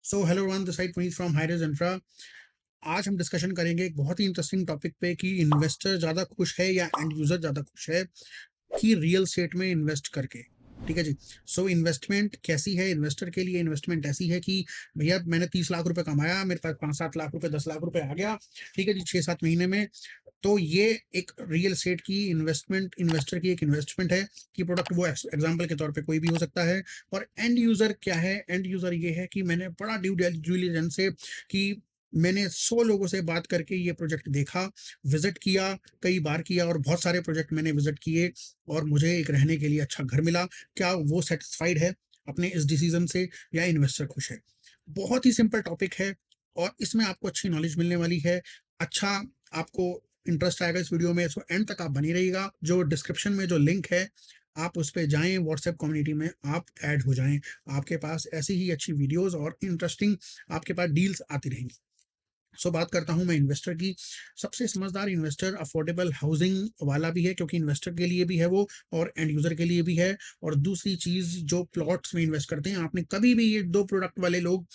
So hello everyone, this side Puneet from Hirez Infra. आज हम discussion करेंगे एक बहुत ही इंटरेस्टिंग टॉपिक पे कि इन्वेस्टर ज़्यादा खुश है या एंड यूज़र ज़्यादा खुश है कि रियल एस्टेट में इन्वेस्ट करके। ठीक है जी। सो इन्वेस्टमेंट कैसी है इन्वेस्टर के लिए? इन्वेस्टमेंट ऐसी है कि भैया मैंने 30 लाख रुपए कमाया, मेरे पास 5-7 लाख रुपए 10 लाख रुपए आ गया। ठीक है जी, 6-7 महीने में। तो ये एक रियल एस्टेट की इन्वेस्टमेंट, इन्वेस्टर की एक इन्वेस्टमेंट है कि प्रोडक्ट वो एग्जांपल के तौर पे कोई भी हो सकता है। और एंड यूजर क्या है? एंड यूजर ये है कि मैंने बड़ा ड्यू डिलिजेंस से कि मैंने 100 लोगों से बात करके ये प्रोजेक्ट देखा, विजिट किया, कई बार किया, और बहुत सारे प्रोजेक्ट मैंने विजिट किए और मुझे एक रहने के लिए अच्छा घर मिला। क्या वो सेटिस्फाइड है अपने इस डिसीजन से, या इन्वेस्टर खुश है? बहुत ही सिंपल टॉपिक है और इसमें आपको अच्छी नॉलेज मिलने वाली है। अच्छा, आपको इंटरेस्ट आएगा इस वीडियो में, सो एंड तक आप बनी रहिएगा। जो डिस्क्रिप्शन में जो लिंक है, आप उस पे जाएं, व्हाट्सएप कम्युनिटी में आप ऐड हो जाएं। आपके पास ऐसी ही अच्छी वीडियोस और इंटरेस्टिंग आपके पास डील्स आती रहेंगी। बात करता हूं मैं इन्वेस्टर की। सबसे समझदार इन्वेस्टर अफोर्डेबल हाउसिंग वाला भी है, क्योंकि इन्वेस्टर के लिए भी है वो और एंड यूजर के लिए भी है। और दूसरी चीज, जो प्लॉट्स में इन्वेस्ट करते हैं, आपने कभी भी ये दो प्रोडक्ट वाले लोग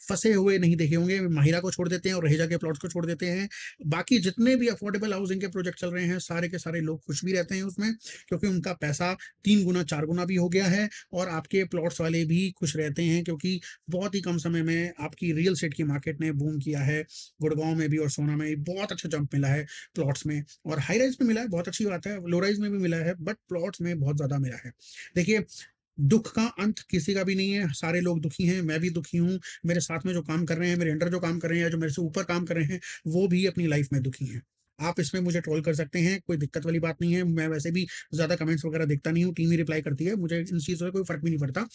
फंसे हुए नहीं देखे होंगे। माहिरा को छोड़ देते हैं और रहेजा के प्लॉट्स को छोड़ देते हैं। बाकी जितने भी अफोर्डेबल हाउसिंग के प्रोजेक्ट चल रहे हैं, सारे के सारे लोग खुश भी रहते हैं उसमें, क्योंकि उनका पैसा 3 गुना 4 गुना भी हो गया है। और आपके प्लॉट्स वाले भी खुश रहते हैं, क्योंकि बहुत ही कम समय में आपकी रियल एस्टेट की मार्केट ने बूम किया है। गुड़गांव में भी और सोना में भी बहुत अच्छा जंप मिला है प्लॉट्स में। और हाई राइज में मिला है, बहुत अच्छी बात है। लो राइज में भी मिला है, बट प्लॉट्स में बहुत ज्यादा मिला है। देखिए, दुख का अंत किसी का भी नहीं है। सारे लोग दुखी हैं, मैं भी दुखी हूँ। मेरे साथ में जो काम कर रहे हैं, मेरे अंडर जो काम कर रहे हैं, या जो मेरे से ऊपर काम कर रहे हैं, वो भी अपनी लाइफ में दुखी हैं। आप इसमें मुझे ट्रोल कर सकते हैं, कोई दिक्कत वाली बात नहीं है। मैं वैसे भी ज्यादा कमेंट्स वगैरह देखता नहीं हूँ, टीम ही रिप्लाई करती है, मुझे इन चीजों से कोई फर्क भी नहीं पड़ता।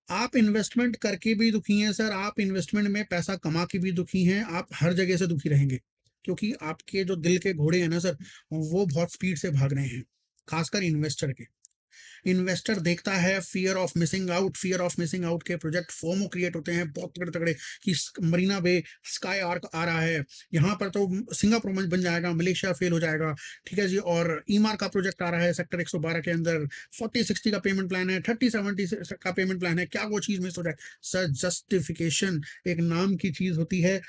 आप इन्वेस्टमेंट करके भी दुखी हैं सर, आप इन्वेस्टमेंट में पैसा कमा के भी दुखी हैं, आप हर जगह से दुखी रहेंगे। क्योंकि आपके जो दिल के घोड़े हैं ना सर, वो बहुत स्पीड से भाग रहे हैं, खासकर इन्वेस्टर के। इन्वेस्टर देखता है fear of missing out, fear of missing out के प्रोजेक्ट फोमो क्रिएट होते हैं बहुत तगड़े तगड़े, कि मरीना बे, स्काई आर्क आ रहा है, यहाँ पर तो सिंगापुर में बन जाएगा, मलेशिया फेल हो जाएगा। ठीक है जी। और ईमार का प्रोजेक्ट आ रहा है सेक्टर 112 के अंदर, 40-60 का पेमेंट प्लान है, 30-70 का पेमेंट प्लान है, क्या वो चीज मिस हो जाए? सर, जस्टिफिकेशन एक नाम की चीज होती है।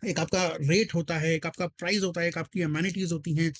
एक आपका रेट होता है, एक आपका प्राइस होता है, एक आपकी अमेनिटीज होती हैं,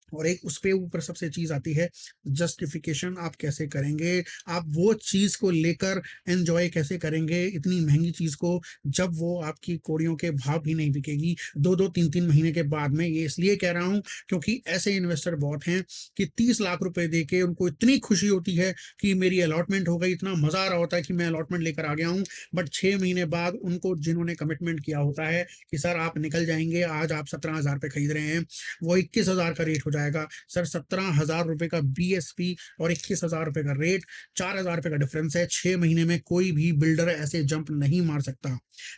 और एक उस पे ऊपर सबसे चीज आती है जस्टिफिकेशन। आप कैसे करेंगे, आप वो चीज को लेकर एंजॉय कैसे करेंगे इतनी महंगी चीज को, जब वो आपकी कोड़ियों के भाव भी नहीं बिकेगी 2-2 3-3 महीने के बाद में? ये इसलिए कह रहा हूं क्योंकि ऐसे इन्वेस्टर बहुत हैं कि 30 लाख रुपए दे के उनको इतनी खुशी होती है कि मेरी अलॉटमेंट हो गई, इतना मजा आ रहा होता है कि मैं अलॉटमेंट लेकर आ गया हूँ। बट 6 महीने बाद उनको, जिन्होंने कमिटमेंट किया होता है कि सर आप निकल जाएंगे, आज आप 17,000 पे खरीद रहे हैं, वो 21,000 का रेट हो जाएगा। सर, 17,000 रुपए का बीएसपी और 21,000 रुपए का रेट, 4,000 रुपए का डिफरेंस है। 6 महीने में कोई भी बिल्डर ऐसे जंप नहीं मार सकता।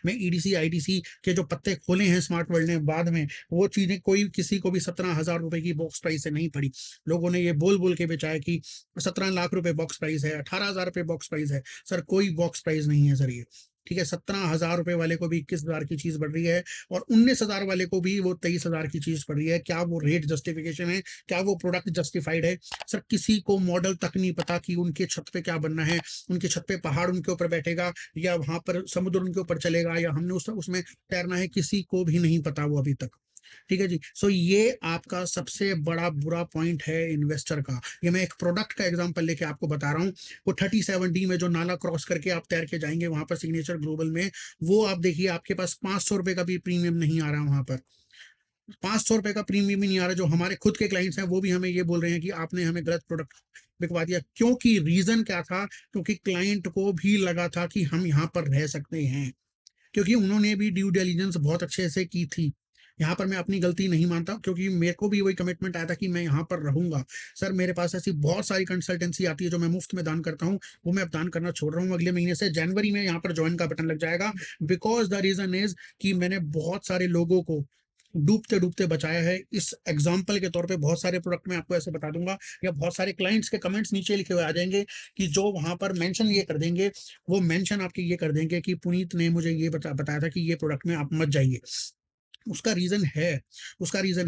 मैं ईडीसी आईटीसी के जो पत्ते खोले हैं स्मार्ट वर्ल्ड ने बाद में, वो चीजें कोई किसी को भी 17,000 रुपए की बॉक्स प्राइस से नहीं पड़ी। लोगों ने ये बोल बोल के बेचा है कि 17 लाख रुपए बॉक्स प्राइस है, 18,000 रुपए बॉक्स प्राइस है। सर, कोई बॉक्स प्राइस नहीं है सर ये। ठीक है, 17,000 रुपए वाले को भी 21,000 की चीज बढ़ रही है, और 19,000 वाले को भी वो 23,000 की चीज पड़ रही है। क्या वो रेट जस्टिफिकेशन है? क्या वो प्रोडक्ट जस्टिफाइड है? सर, किसी को मॉडल तक नहीं पता कि उनके छत पे क्या बनना है। उनके छत पे पहाड़ उनके ऊपर बैठेगा, या वहां पर समुद्र उनके ऊपर चलेगा, या हमने उसमें तैरना है, किसी को भी नहीं पता वो अभी तक। ठीक है जी। ये आपका सबसे बड़ा बुरा पॉइंट है इन्वेस्टर का। ये मैं एक प्रोडक्ट का एग्जांपल लेके आपको बता रहा हूँ। वो 37D में जो नाला क्रॉस करके आप तैर के जाएंगे वहां पर सिग्नेचर ग्लोबल में, वो आप देखिए, आपके पास 500 रुपए का भी प्रीमियम नहीं आ रहा वहां पर। 500 रुपए का प्रीमियम ही नहीं आ रहा। जो हमारे खुद के क्लाइंट्स हैं वो भी हमें ये बोल रहे हैं कि आपने हमें गलत प्रोडक्ट बिकवा दिया। क्योंकि रीजन क्या था? क्योंकि क्लाइंट को भी लगा था कि हम यहाँ पर रह सकते हैं, क्योंकि उन्होंने भी ड्यू डिलिजेंस बहुत अच्छे से की थी। यहाँ पर मैं अपनी गलती नहीं मानता, क्योंकि मेरे को भी वही कमिटमेंट आया था कि मैं यहाँ पर रहूंगा। सर, मेरे पास ऐसी बहुत सारी कंसल्टेंसी आती है जो मैं मुफ्त में दान करता हूँ, वो मैं अब दान करना छोड़ रहा हूँ। अगले महीने से जनवरी में यहाँ पर ज्वाइन का बटन लग जाएगा। बिकॉज द रीजन इज कि मैंने बहुत सारे लोगों को डूबते डूबते बचाया है। इस एग्जाम्पल के तौर पे बहुत सारे प्रोडक्ट में आपको ऐसे बता दूंगा, या बहुत सारे क्लाइंट्स के कमेंट्स नीचे लिखे हुए आ जाएंगे कि जो वहां पर मेंशन ये कर देंगे, वो मेंशन आपके ये कर देंगे कि पुनीत ने मुझे ये बताया था कि ये प्रोडक्ट में आप मत जाइए। उसका रीज़न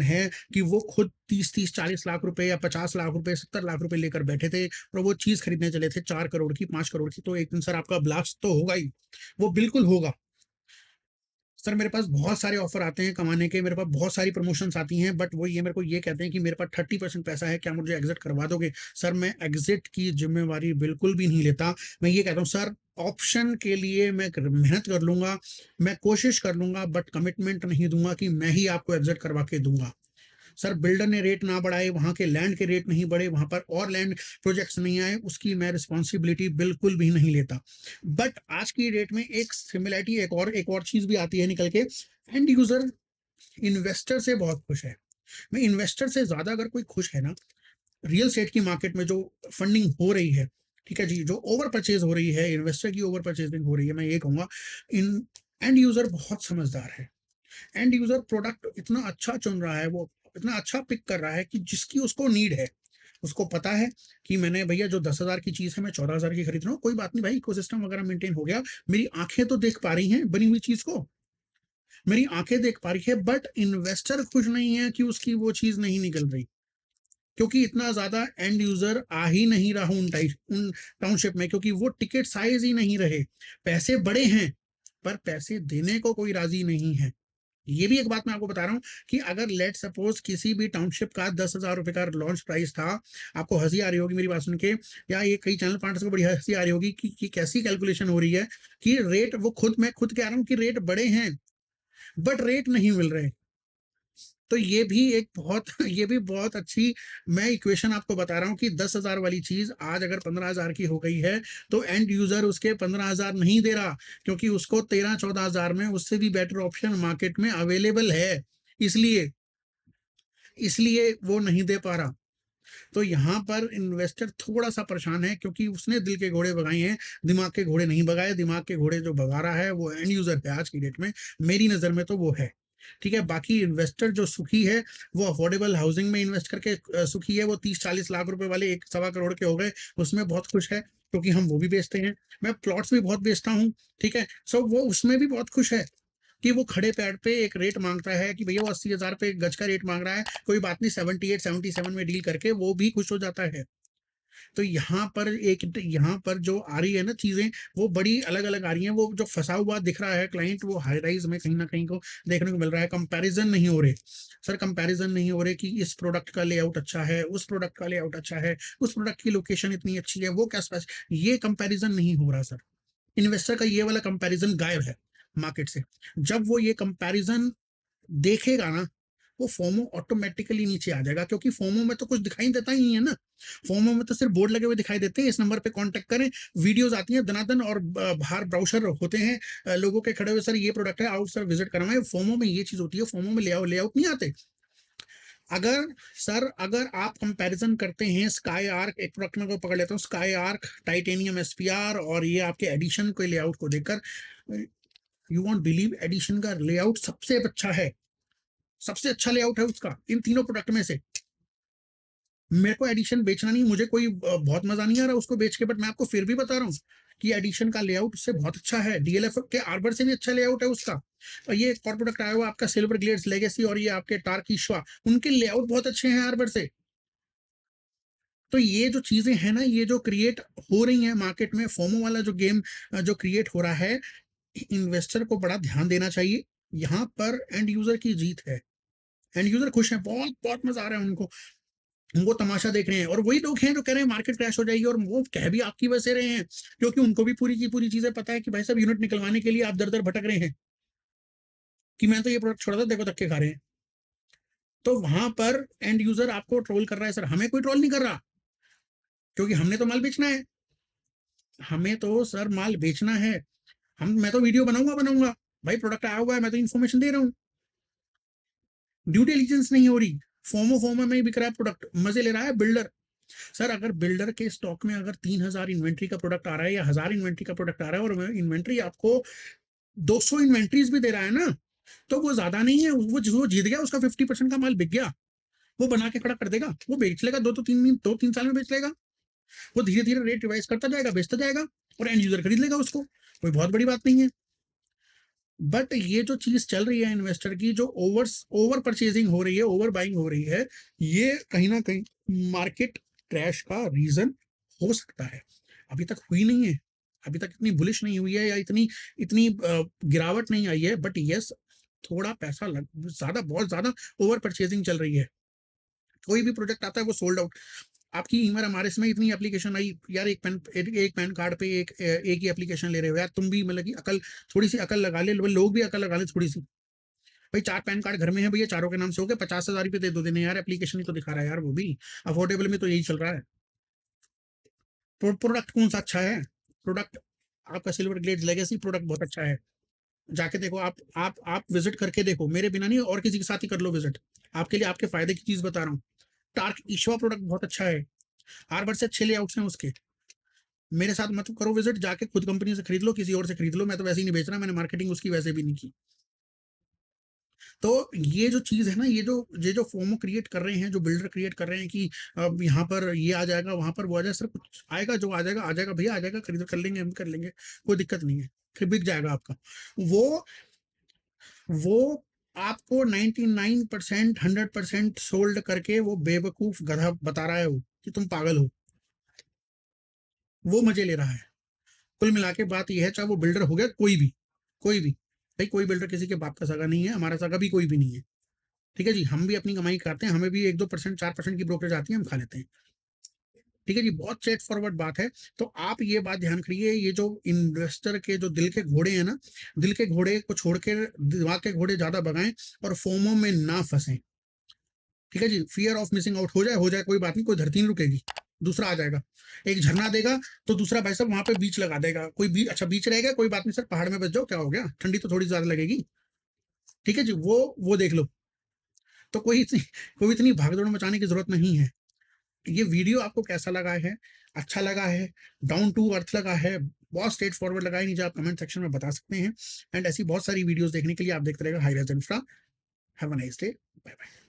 है कि वो खुद 30-30, 40 लाख रुपए या 50 लाख रुपए, 70 लाख रुपए लेकर बैठे थे और वो चीज़ खरीदने चले थे 4 करोड़ की, 5 करोड़ की, तो एक दिन सर आपका ब्लास्ट तो होगा ही, वो बिल्कुल होगा। सर मेरे पास बहुत सारे ऑफर आते हैं कमाने के, मेरे पास बहुत सारी प्रमोशंस आती हैं, बट वो ये मेरे को ये कहते हैं कि मेरे पास 30% पैसा है, क्या मुझे एग्जिट करवा दोगे? सर मैं एग्जिट की जिम्मेवारी बिल्कुल भी नहीं लेता। मैं ये कहता हूँ सर ऑप्शन के लिए मैं मेहनत कर लूंगा, मैं कोशिश कर लूंगा, बट कमिटमेंट नहीं दूंगा कि मैं ही आपको एग्जिट करवा के दूंगा। सर बिल्डर ने रेट ना बढ़ाए, वहाँ के लैंड के रेट नहीं बढ़े, वहाँ पर और लैंड प्रोजेक्ट्स नहीं आए, उसकी मैं रिस्पॉन्सिबिलिटी बिल्कुल भी नहीं लेता। बट आज की डेट में एक सिमिलैरिटी, एक और चीज भी आती है निकल के, एंड यूजर इन्वेस्टर से बहुत खुश है। मैं इन्वेस्टर से ज्यादा अगर कोई खुश है ना, रियल एस्टेट की मार्केट में जो फंडिंग हो रही है, ठीक है जी, जो ओवर परचेज हो रही है, इन्वेस्टर की ओवर परचेजिंग हो रही है, मैं ये कहूंगा इन एंड यूजर बहुत समझदार है। एंड यूजर प्रोडक्ट इतना अच्छा चुन रहा है, वो इतना अच्छा पिक कर रहा है कि जिसकी उसको नीड है। उसको पता है कि मैंने भैया जो 10,000 की चीज है मैं 14,000 की खरीद रहा हूँ, कोई बात नहीं भाई, इकोसिस्टम वगैरह मेंटेन हो गया, मेरी आंखें तो देख पा रही हैं बनी हुई चीज को, मेरी आंखें देख पा रही है, बट इन्वेस्टर खुश नहीं है कि उसकी वो चीज नहीं निकल रही, क्योंकि इतना ज्यादा एंड यूजर आ ही नहीं रहा उन टाउनशिप में, क्योंकि वो टिकट साइज ही नहीं रहे। पैसे बड़े हैं पर पैसे देने को कोई राजी नहीं है। ये भी एक बात मैं आपको बता रहा हूँ कि अगर लेट सपोज किसी भी टाउनशिप का 10,000 रुपए का लॉन्च प्राइस था, आपको हंसी आ रही होगी मेरी बात सुन के, या ये कई चैनल पार्टनर्स को बड़ी हंसी आ रही होगी कि कैसी कैलकुलेशन हो रही है कि रेट, वो खुद, मैं खुद कह रहा हूँ कि रेट बड़े हैं बट रेट नहीं मिल रहे। तो ये भी एक बहुत ये भी बहुत अच्छी मैं इक्वेशन आपको बता रहा हूँ कि 10,000 वाली चीज आज अगर 15,000 की हो गई है, तो एंड यूजर उसके 15,000 नहीं दे रहा, क्योंकि उसको 13-14,000 में उससे भी बेटर ऑप्शन मार्केट में अवेलेबल है, इसलिए इसलिए वो नहीं दे पा रहा। तो यहाँ पर इन्वेस्टर थोड़ा सा परेशान है, क्योंकि उसने दिल के घोड़े भगाए हैं, दिमाग के घोड़े नहीं भगाए। दिमाग के घोड़े जो भगा रहा है वो एंड यूजर है आज की डेट में, मेरी नजर में तो वो है। ठीक है, बाकी इन्वेस्टर जो सुखी है वो अफोर्डेबल हाउसिंग में इन्वेस्ट करके सुखी है। वो 30-40 लाख रुपए वाले 1-1.25 करोड़ के हो गए, उसमें बहुत खुश है, क्योंकि हम वो भी बेचते हैं। मैं प्लॉट्स भी बहुत बेचता हूँ, ठीक है, सो वो उसमें भी बहुत खुश है कि वो खड़े पैर पे एक रेट मांगता है कि भैया वो 80,000 पे गज का रेट मांग रहा है, कोई बात नहीं, 78-77 में डील करके वो भी खुश हो जाता है। तो यहाँ पर जो आ रही है ना चीजें, वो बड़ी अलग अलग आ रही हैं। वो जो फंसा हुआ दिख रहा है क्लाइंट, वो हाई राइज में कहीं ना कहीं को देखने को मिल रहा है। कंपैरिजन नहीं हो रहे सर, कंपैरिजन नहीं हो रहे कि इस प्रोडक्ट का लेआउट अच्छा है, उस प्रोडक्ट का लेआउट अच्छा है, उस प्रोडक्ट की लोकेशन इतनी अच्छी है, वो क्या ये कंपैरिजन नहीं हो रहा सर। इन्वेस्टर का ये वाला कंपैरिजन गायब है मार्केट से। जब वो ये कंपैरिजन देखेगा ना, वो फोमो ऑटोमेटिकली नीचे आ जाएगा, क्योंकि फोमो में तो कुछ दिखाई देता ही नहीं है ना। फोमो में तो सिर्फ बोर्ड लगे हुए दिखाई देते हैं, इस नंबर पे कांटेक्ट करें, वीडियोस आती हैं दनादन, और बाहर ब्राउजर होते हैं लोगों के खड़े हुए, सर ये प्रोडक्ट है, आओ सर विजिट करवाएं। फोमो में ये चीज होती है, फोमो में लेआउट नहीं आते। अगर अगर आप कंपैरिजन करते हैं स्काई आर्क, एक प्रोडक्ट में को पकड़ लेता हूँ, स्काई आर्क, टाइटेनियम एसपीआर, और ये आपके एडिशन के लेआउट को देखकर, यू वॉन्ट बिलीव, एडिशन का लेआउट सबसे अच्छा है, सबसे अच्छा लेआउट है उसका इन तीनों प्रोडक्ट में से। मेरे को एडिशन बेचना नहीं, मुझे कोई बहुत मजा नहीं आ रहा उसको बेच के, बट मैं आपको फिर भी बता रहा हूँ कि एडिशन का लेआउट उससे बहुत अच्छा है, डीएलएफ के आर्बर से भी अच्छा लेआउट है उसका। और ये एक और प्रोडक्ट आया हुआ आपका सिल्वर ग्लेड्स लेगेसी, और ये आपके टार्किशवा, उनके लेआउट बहुत अच्छे हैं आर्बर से। तो ये जो चीजें हैं ना, ये जो क्रिएट हो रही हैं मार्केट में, फोमो वाला जो गेम जो क्रिएट हो रहा है, इन्वेस्टर को बड़ा ध्यान देना चाहिए। यहाँ पर एंड यूजर की जीत है, एंड यूजर खुश है, बहुत बहुत मजा आ रहा है उनको, वो तमाशा देख रहे हैं। और वही लोग हैं जो कह रहे हैं मार्केट क्रैश हो जाएगी, और वो कह भी आपकी वजह से रहे हैं, क्योंकि उनको भी पूरी की पूरी चीजें पता है कि भाई साहब यूनिट निकलवाने के लिए आप दर दर भटक रहे हैं कि मैं तो ये प्रोडक्ट छोड़ा था, देखो धक्के खा रहे हैं। तो वहां पर एंड यूजर आपको ट्रोल कर रहा है, सर हमें कोई ट्रोल नहीं कर रहा, क्योंकि हमने तो माल बेचना है, हमें तो सर माल बेचना है। मैं तो वीडियो बनाऊंगा बनाऊंगा, भाई प्रोडक्ट आया हुआ है, मैं तो इन्फॉर्मेशन दे रहा हूँ। ड्यू डिलिजेंस नहीं हो रही, फोमो फोमो में ही बिक रहा है प्रोडक्ट, मजे ले रहा है बिल्डर। सर अगर बिल्डर के स्टॉक में अगर 3,000 इन्वेंट्री का प्रोडक्ट आ रहा है, या 1,000 इन्वेंट्री का प्रोडक्ट आ रहा है, और इन्वेंट्री आपको 200 इन्वेंट्रीज भी दे रहा है ना, तो वो ज्यादा नहीं है, वो जो जीत गया, उसका 50% का माल बिक गया, वो बना के खड़ा कर देगा, वो बेच लेगा, 2-3 साल में बेच लेगा। वो धीरे धीरे रेट रिवाइज करता जाएगा, बेचता जाएगा, और एंड यूजर खरीद लेगा उसको, कोई बहुत बड़ी बात नहीं है। बट ये जो चीज चल रही है इन्वेस्टर की, जो ओवर परचेजिंग हो रही है, ओवर बाइंग हो रही है, ये कहीं ना कहीं मार्केट क्रैश का रीजन हो सकता है। अभी तक हुई नहीं है, अभी तक इतनी बुलिश नहीं हुई है, या इतनी इतनी गिरावट नहीं आई है, बट यस, थोड़ा पैसा लग ज्यादा, बहुत ज्यादा ओवर परचेजिंग चल रही है। कोई भी प्रोजेक्ट आता है वो सोल्ड आउट। आपकी ईमेल हमारे इसमें इतनी एप्लीकेशन आई यार, एक पैन कार्ड पे एक ही एप्लीकेशन ले रहे हो यार, तुम भी मतलब कि अकल, थोड़ी सी अकल लगा ले, लोग भी अकल लगा ले थोड़ी सी। भाई 4 पैन कार्ड घर में है भैया, चारों के नाम से हो गए, 50,000 रुपये दे दो देने यार, एप्लीकेशन ही तो दिखा रहा है यार, वो भी अफोर्डेबल में तो यही चल रहा है। प्रोडक्ट कौन सा अच्छा है? प्रोडक्ट आपका सिल्वर ग्लेड लेगेसी प्रोडक्ट बहुत अच्छा है। जाके देखो, आप विजिट करके देखो, मेरे बिना नहीं, और किसी के साथ ही कर लो विजिट, आपके लिए, आपके फायदे की चीज बता रहा हूँ। टार्क ईशवा प्रोडक्ट बहुत अच्छा है, हार्बर से अच्छे लेआउट्स हैं उसके। मेरे साथ मत करो विजिट, जाके खुद कंपनी से खरीद लो, किसी और से खरीद लो, मैं तो वैसे ही नहीं बेच रहा, मैंने मार्केटिंग उसकी वैसे भी नहीं की। तो ये जो चीज है ना, ये जो फोमो क्रिएट कर रहे हैं, जो बिल्डर क्रिएट कर रहे हैं कि अब यहाँ पर ये आ जाएगा, वहां पर वो आ जाएगा, सर कुछ आएगा, जो आ जाएगा भैया, आ जाएगा, खरीद कर लेंगे, हम कर लेंगे, कोई दिक्कत नहीं है, फिर बिक जाएगा आपका। वो वो आपको 99% 100% सोल्ड करके वो बेवकूफ गधा बता रहा है वो कि तुम पागल हो, वो मजे ले रहा है। कुल मिला के बात यह है, चाहे वो बिल्डर हो गया कोई भी भाई, कोई बिल्डर किसी के बाप का सगा नहीं है, हमारा सगा भी कोई भी नहीं है। ठीक है जी, हम भी अपनी कमाई करते हैं, हमें भी 1-2% 4% की ब्रोकरेज आती है, हम खा लेते हैं। ठीक है जी, बहुत स्ट्रेट फॉरवर्ड बात है। तो आप ये बात ध्यान करिए, ये जो इन्वेस्टर के जो दिल के घोड़े हैं ना, दिल के घोड़े को छोड़ के दिमाग के घोड़े ज्यादा भगाएं, और फोमो में ना फंसें। ठीक है जी, फियर ऑफ मिसिंग आउट हो जाए कोई बात नहीं, कोई धरती नहीं रुकेगी, दूसरा आ जाएगा, एक झरना देगा तो दूसरा भाई साहब वहां पे बीच लगा देगा, कोई बीच, अच्छा बीच रहेगा, कोई बात नहीं सर, पहाड़ में बच जाओ, क्या हो गया, ठंडी तो थोड़ी ज्यादा लगेगी। ठीक है जी, वो देख लो। तो कोई इतनी भागदौड़ मचाने की जरूरत नहीं है। ये वीडियो आपको कैसा लगा है? अच्छा लगा है? डाउन टू अर्थ लगा है? बहुत स्ट्रेट फॉरवर्ड लगा है? नीचे आप कमेंट सेक्शन में बता सकते हैं। एंड ऐसी बहुत सारी वीडियोस देखने के लिए आप देखते रहेगा high rise infra. Have a nice day. Bye bye.